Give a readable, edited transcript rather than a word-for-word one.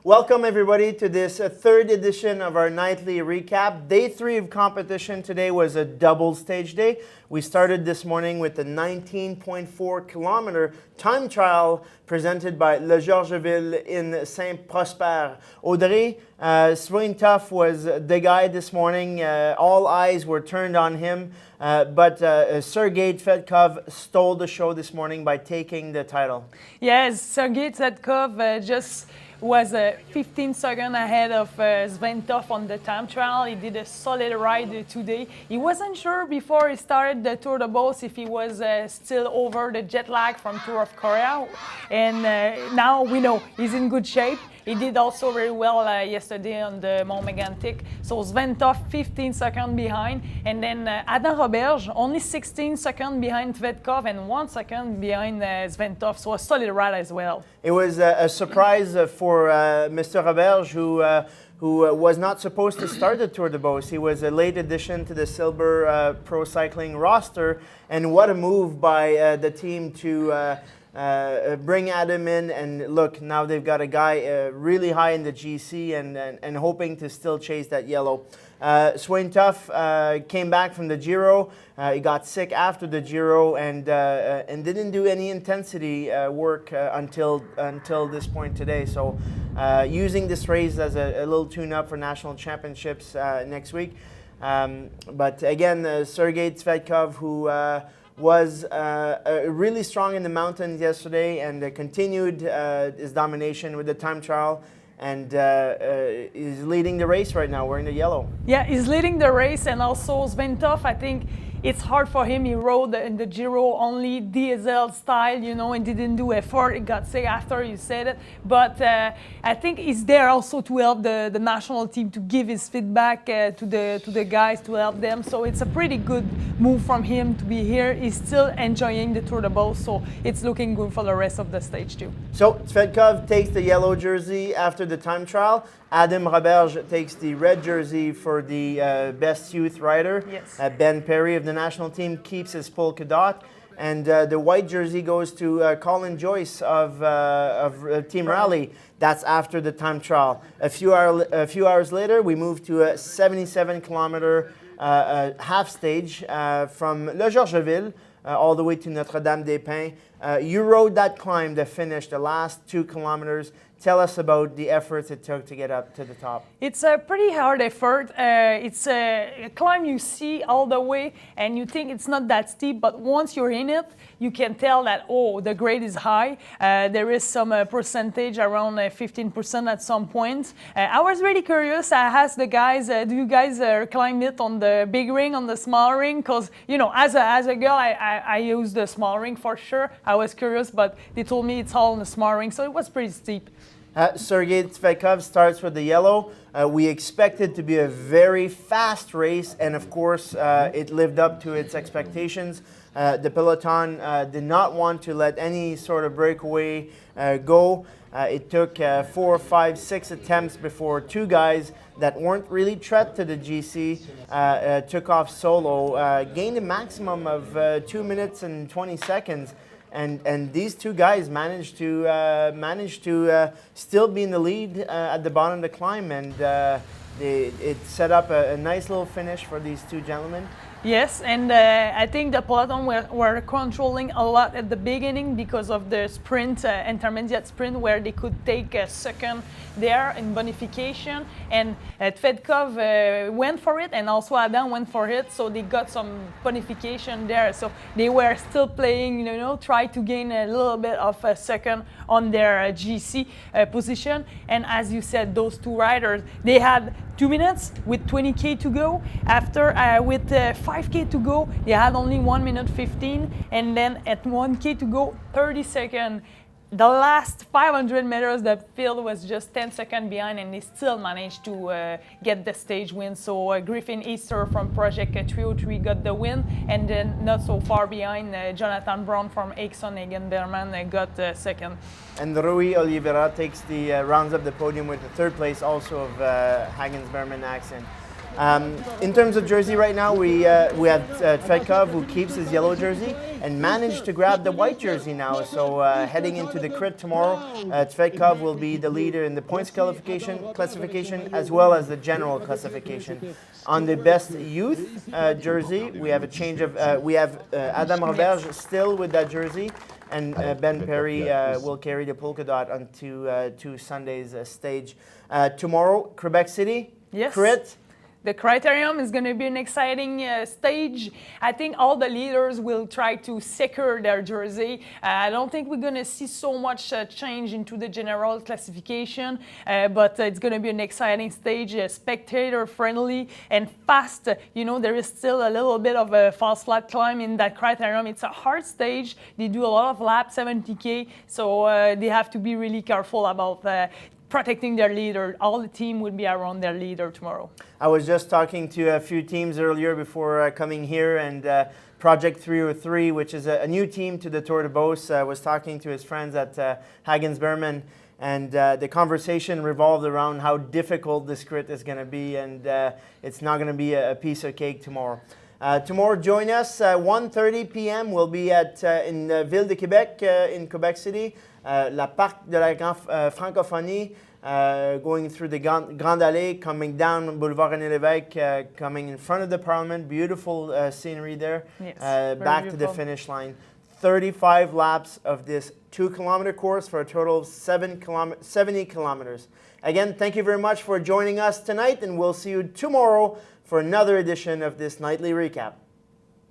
Welcome everybody to this third edition of our nightly recap. Day 3 of competition today was a double stage day. We started this morning with the 19.4 kilometer time trial presented by Le Georgeville in Saint-Prosper. Audrey, Swain Tough was the guy this morning. All eyes were turned on him, but Sergei Tvedkov stole the show this morning by taking the title. Yes, Sergei Tvedkov just was 15 seconds ahead of Swain Tough on the time trial. He did a solid ride today. He wasn't sure before he started the Tour de Beauce if he was still over the jet lag from Tour of Korea. And now we know he's in good shape. He did also very well yesterday on the Mont Mégantic. So Swain Tough 15 seconds behind. And then Adam Roberge only 16 seconds behind Tvedkov and 1 second behind Swain Tough. So a solid ride as well. It was a surprise for Mr. Roberge, who was not supposed to start the Tour de Beauce. He was a late addition to the Silver Pro Cycling roster. And what a move by the team to bring Adam in, and look, now they've got a guy really high in the GC and hoping to still chase that yellow. Swain Tough came back from the Giro. He got sick after the Giro and didn't do any intensity work until this point today. So using this race as a little tune-up for national championships next week. But again, Sergei Tvedkov, who was really strong in the mountains yesterday and continued his domination with the time trial, and is leading the race right now wearing the yellow. Yeah, he's leading the race, and also Swain Tough, I think it's hard for him. He rode in the Giro only diesel style, you know, and didn't do effort. He got sick after, you said it. But I think he's there also to help the national team, to give his feedback to the guys, to help them. So it's a pretty good move from him to be here. He's still enjoying the Tour de Beauce, so it's looking good for the rest of the stage too. So Tvedkov takes the yellow jersey after the time trial. Adam Roberge takes the red jersey for the best youth rider. Yes. Ben Perry of the national team keeps his polka dot. And the white jersey goes to Colin Joyce of Team Rally. That's after the time trial. A few hours later, we move to a 77-kilometer half stage from Le Georgeville all the way to Notre-Dame-des-Pins. You rode that climb to finish the last 2 kilometers. Tell us about the efforts it took to get up to the top. It's a pretty hard effort. It's a climb you see all the way and you think it's not that steep, but once you're in it, you can tell that, oh, the grade is high. There is some percentage, around 15% at some points. I was really curious. I asked the guys, do you guys climb it on the big ring, on the small ring? Because, you know, as a girl, I use the small ring for sure. I was curious, but they told me it's all on the small ring, so it was pretty steep. Sergei Tvedkov starts with the yellow. We expected to be a very fast race, and of course, it lived up to its expectations. The peloton did not want to let any sort of breakaway go. It took 4, 5, 6 attempts before 2 guys that weren't really threat to the GC took off solo, gained a maximum of 2 minutes and 20 seconds. And these 2 guys managed to still be in the lead at the bottom of the climb, and it set up a nice little finish for these 2 gentlemen. Yes, and I think the peloton were controlling a lot at the beginning because of the sprint, intermediate sprint, where they could take a second there in bonification. And Tvedkov went for it, and also Adam went for it, so they got some bonification there. So they were still playing, you know, try to gain a little bit of a second on their GC position. And as you said, those 2 riders, they had 2 minutes with 20K to go. After with 5K to go, they had only 1 minute 15, and then at 1K to go, 30 seconds. The last 500 meters, the field was just 10 seconds behind, and they still managed to get the stage win. So Griffin Easter from Project 303 got the win, and then not so far behind, Jonathan Brown from Exxon Hagen-Berman got second. And Rui Oliveira takes the rounds up the podium with the 3rd place, also of Hagens-Berman accent. In terms of jersey right now, we have Tvedkov, who keeps his yellow jersey and managed to grab the white jersey now. So heading into the crit tomorrow, Tvedkov will be the leader in the points classification as well as the general classification. On the best youth jersey, we have a change of we have Adam Roberge still with that jersey, and Ben Perry will carry the polka dot onto Sunday's stage. Tomorrow, Quebec City, Yes. crit. The criterium is going to be an exciting stage. I think all the leaders will try to secure their jersey. I don't think we're going to see so much change into the general classification, but it's going to be an exciting stage, spectator-friendly and fast. You know, there is still a little bit of a false flat climb in that criterium. It's a hard stage. They do a lot of laps, 70K, so they have to be really careful about protecting their leader. All the team will be around their leader tomorrow. I was just talking to a few teams earlier before coming here, and Project 303, which is a new team to the Tour de Beauce, was talking to his friends at Hagens Berman, and the conversation revolved around how difficult this crit is going to be, and it's not going to be a piece of cake tomorrow. Tomorrow, join us 1:30 p.m. We'll be in Ville de Québec in Quebec City, la Parc de la Francophonie, going through the Grande Allée, coming down Boulevard René Lévesque, coming in front of the Parliament. Beautiful scenery there. Yes, back beautiful. to the finish line. 35 laps of this 2-kilometer course for a total of 70 kilometers. Again, thank you very much for joining us tonight, and we'll see you tomorrow for another edition of this nightly recap.